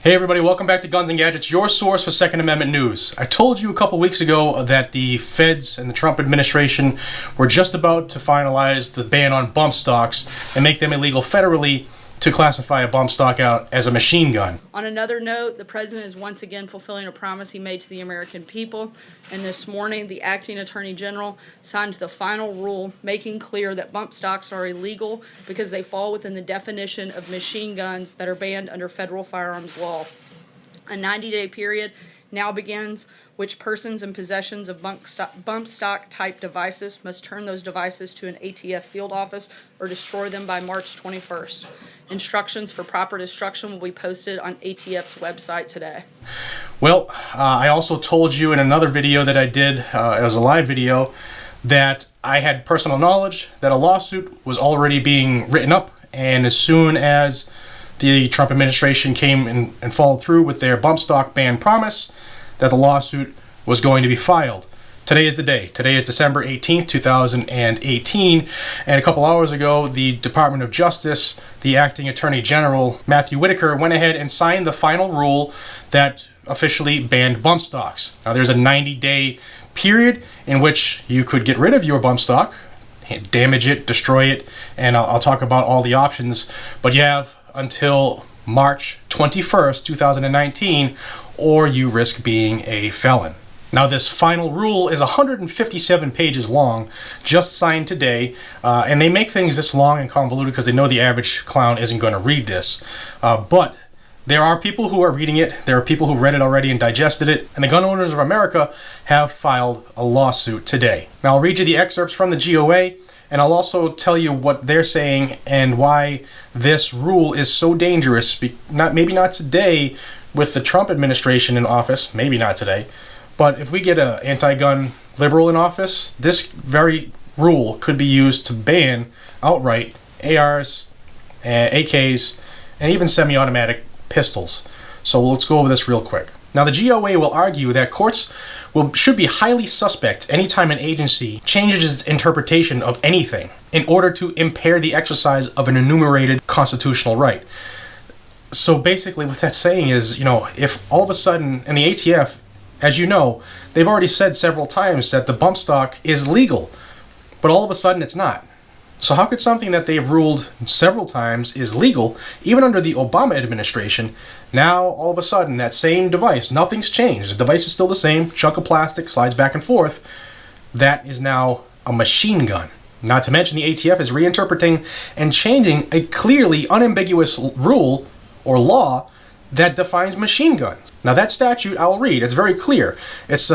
Hey everybody, welcome back to Guns and Gadgets, your source for Second Amendment news. I told you a couple weeks ago that the feds and the Trump administration were just about to finalize the ban on bump stocks and make them illegal federally to classify a bump stock out as a machine gun. On another note, the president is once again fulfilling a promise he made to the American people, and this morning the acting attorney general signed the final rule making clear that bump stocks are illegal because they fall within the definition of machine guns that are banned under federal firearms law. A 90-day period now begins, which persons in possessions of bump stock type devices must turn those devices to an ATF field office or destroy them by March 21st. Instructions for proper destruction will be posted on ATF's website today. Well, I also told you in another video that I did as a live video that I had personal knowledge that a lawsuit was already being written up, and as soon as the Trump administration came and followed through with their bump stock ban promise, that the lawsuit was going to be filed. Today is the day. Today is December 18th, 2018, and a couple hours ago, the Department of Justice, the acting Attorney General, Matthew Whitaker, went ahead and signed the final rule that officially banned bump stocks. Now, there's a 90-day period in which you could get rid of your bump stock, damage it, destroy it, and I'll talk about all the options, but you have until March 21st, 2019, or you risk being a felon. Now, this final rule is 157 pages long, just signed today, and they make things this long and convoluted because they know the average clown isn't going to read this. But there are people who are reading it, there are people who read it already and digested it, and the gun owners of America have filed a lawsuit today. Now, I'll read you the excerpts from the GOA, and I'll also tell you what they're saying and why this rule is so dangerous. Maybe not today with the Trump administration in office, maybe not today, but if we get an anti-gun liberal in office, this very rule could be used to ban outright ARs, AKs, and even semi-automatic pistols. So let's go over this real quick. Now, the GOA will argue that courts should be highly suspect anytime an agency changes its interpretation of anything in order to impair the exercise of an enumerated constitutional right. So basically what that's saying is, if all of a sudden, and the ATF, as you know, they've already said several times that the bump stock is legal, but all of a sudden it's not. So how could something that they've ruled several times is legal, even under the Obama administration, now all of a sudden that same device, nothing's changed, the device is still the same, chunk of plastic, slides back and forth, that is now a machine gun. Not to mention the ATF is reinterpreting and changing a clearly unambiguous rule or law that defines machine guns. Now, that statute I'll read. It's very clear. It's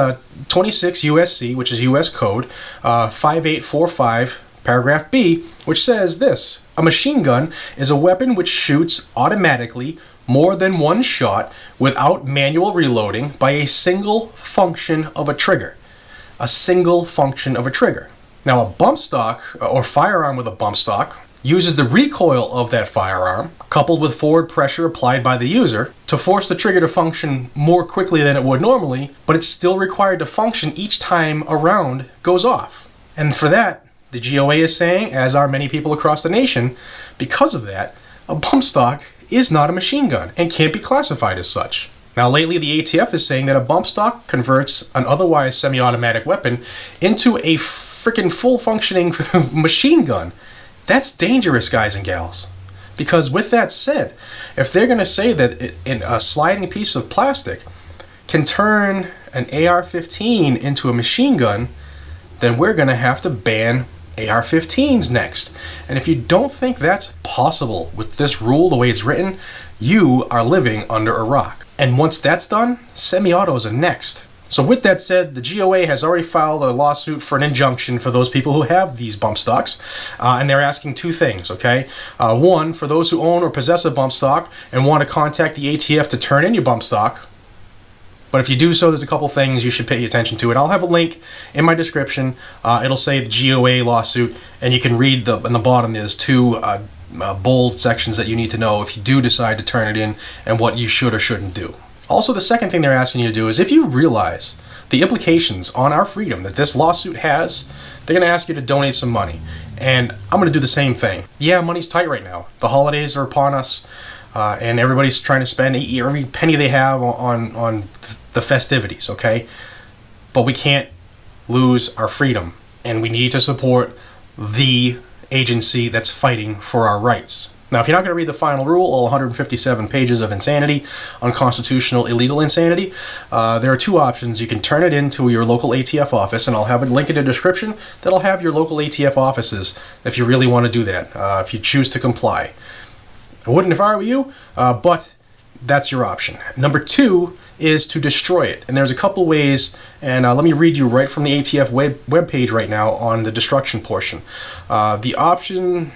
26 U.S.C., which is U.S. Code 5845, paragraph B, which says this: a machine gun is a weapon which shoots automatically more than one shot without manual reloading by a single function of a trigger. A single function of a trigger. Now, a bump stock, or firearm with a bump stock, uses the recoil of that firearm, coupled with forward pressure applied by the user, to force the trigger to function more quickly than it would normally, but it's still required to function each time a round goes off. And for that, the GOA is saying, as are many people across the nation, because of that, a bump stock is not a machine gun and can't be classified as such. Now, lately, the ATF is saying that a bump stock converts an otherwise semi-automatic weapon into a freaking full-functioning machine gun. That's dangerous, guys and gals. Because with that said, if they're going to say that a sliding piece of plastic can turn an AR-15 into a machine gun, then we're going to have to ban AR-15s next. And if you don't think that's possible with this rule, the way it's written, you are living under a rock. And once that's done, semi-autos are next. So with that said, the GOA has already filed a lawsuit for an injunction for those people who have these bump stocks, and they're asking two things, okay? One, for those who own or possess a bump stock and want to contact the ATF to turn in your bump stock. But if you do so, there's a couple things you should pay attention to. And I'll have a link in my description. It'll say the GOA lawsuit, and you can read in the bottom, there's two bold sections that you need to know if you do decide to turn it in and what you should or shouldn't do. Also, the second thing they're asking you to do is, if you realize the implications on our freedom that this lawsuit has, they're going to ask you to donate some money. And I'm going to do the same thing. Yeah, money's tight right now. The holidays are upon us. and everybody's trying to spend every penny they have on the festivities, okay? But we can't lose our freedom, and we need to support the agency that's fighting for our rights. Now, if you're not going to read the final rule, all 157 pages of insanity, unconstitutional, illegal insanity, there are two options. You can turn it into your local ATF office, and I'll have a link in the description that'll have your local ATF offices if you really want to do that, if you choose to comply. I wouldn't if I were you, but that's your option. Number two is to destroy it. And there's a couple ways, and let me read you right from the ATF web page right now on the destruction portion. The option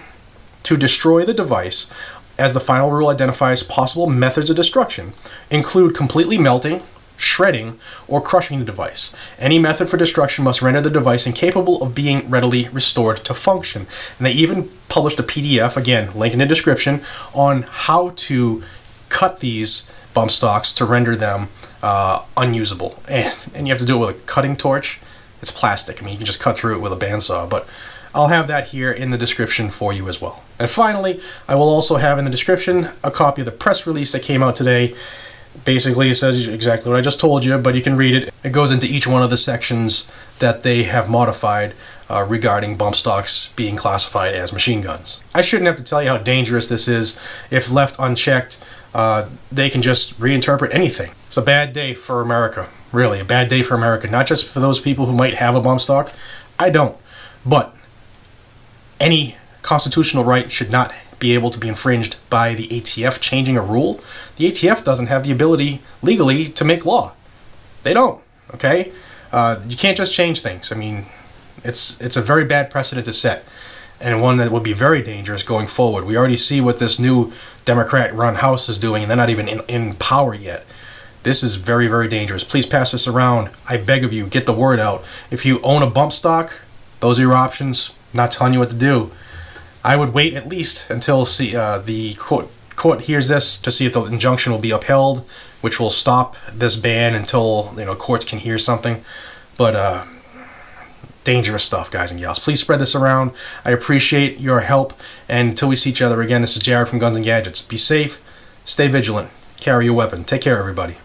to destroy the device, as the final rule identifies possible methods of destruction, include completely melting, shredding, or crushing the device. Any method for destruction must render the device incapable of being readily restored to function. And they even published a PDF, again, link in the description, on how to cut these bump stocks to render them unusable. And you have to do it with a cutting torch. It's plastic. I mean, you can just cut through it with a bandsaw, but I'll have that here in the description for you as well. And finally, I will also have in the description a copy of the press release that came out today. Basically, it says exactly what I just told you, but you can read it. It goes into each one of the sections that they have modified regarding bump stocks being classified as machine guns. I shouldn't have to tell you how dangerous this is. If left unchecked, they can just reinterpret anything. It's a bad day for America, really, a bad day for America. Not just for those people who might have a bump stock. I don't. But any constitutional right should not be able to be infringed by the ATF changing a rule. The ATF doesn't have the ability legally to make law. They don't, okay? You can't just change things. I mean, it's a very bad precedent to set, and one that would be very dangerous going forward. We already see what this new Democrat-run House is doing, and they're not even in power yet. This is very, very dangerous. Please pass this around. I beg of you, get the word out. If you own a bump stock, those are your options. I'm not telling you what to do. I would wait at least until the court hears this to see if the injunction will be upheld, which will stop this ban until courts can hear something. But dangerous stuff, guys and gals. Please spread this around. I appreciate your help. And until we see each other again, this is Jared from Guns and Gadgets. Be safe, stay vigilant, carry your weapon. Take care, everybody.